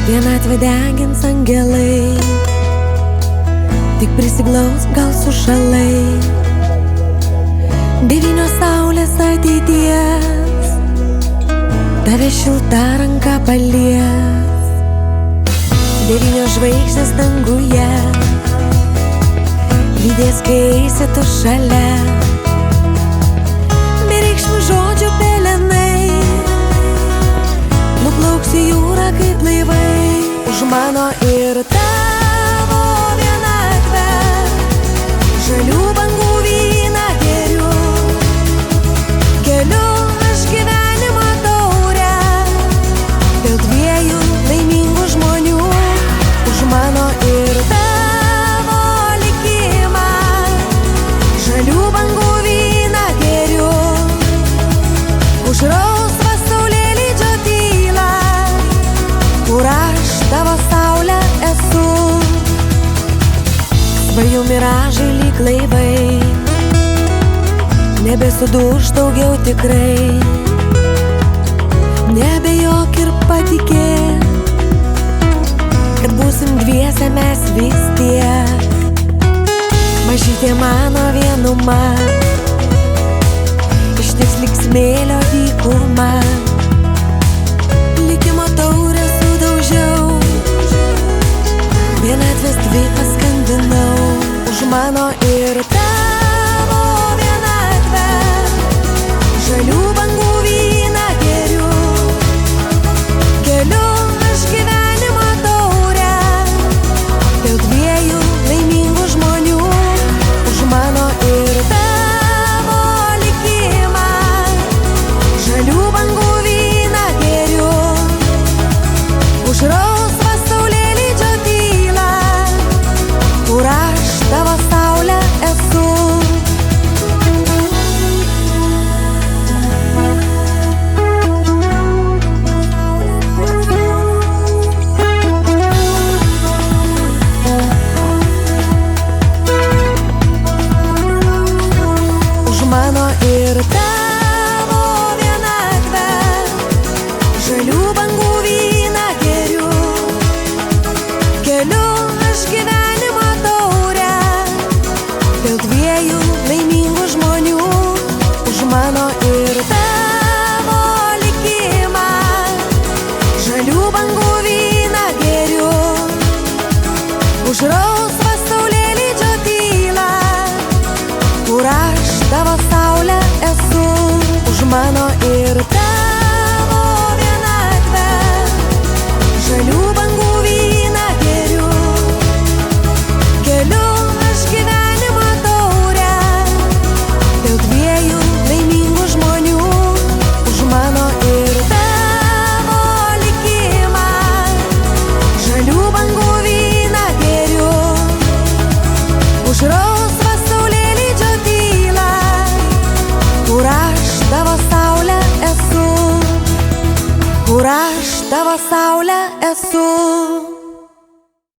Vienatvę degins angelai, tik prisiglaus gal sušalai. Devynios saulės ateities tave šilta ranka palies. Devynios žvaigždės danguje lydės, kai eisi tu šalia. Bereikšmių žodžių pelenai nuplauks į jūrą kaip laivai. Už mano ir tavo vienatvę žalių bangų vyną geriu. Keliu aš gyvenimo taurę dėl dviejų laimingų žmonių. Už mano ir tavo likimą žalių bangų vyną geriu. Už rausvą saulėlydžio tylą, kur aš tavo saulė esu. Svajų miražai lyg laivai, nebesuduš daugiau tikrai. Nebejok ir patikėk, kad būsim dviese mes vis tiek. Mažytė mano vienuma ištiks lyg smėlio dykuma. Likimo taurę sudaužiau, vienatvės dvi paskandinau. Už mano ir tavo vienatvę žalių bangų vyną geriu. Keliu aš gyvenimo taurę dėl dviejų laimingų žmonių. Už mano ir tavo likimą žalių bangų vyną geriu. Už rausvą saulėlydžio tylą, kur aš tavo saulė esu. Už mano ir tavo vienatvę žalių bangų vyną geriu. Keliu aš gyvenimo taurę dėl dviejų laimingų žmonių. Už mano ir tavo likimą žalių bangų vyną geriu. Už rausvą saulėlydžio tylą, kur aš tavo saulė esu. Už mano ir tavo vienatvę žalių bangų vyną geriu. Keliu aš gyvenimo taurę dėl dviejų laimingų žmonių. Už mano ir tavo likimą žalių bangų vyną geriu. Už rausvą saulėlydžio tylą, kur aš tavo saulė esu. Kur aš tavo saulė esu.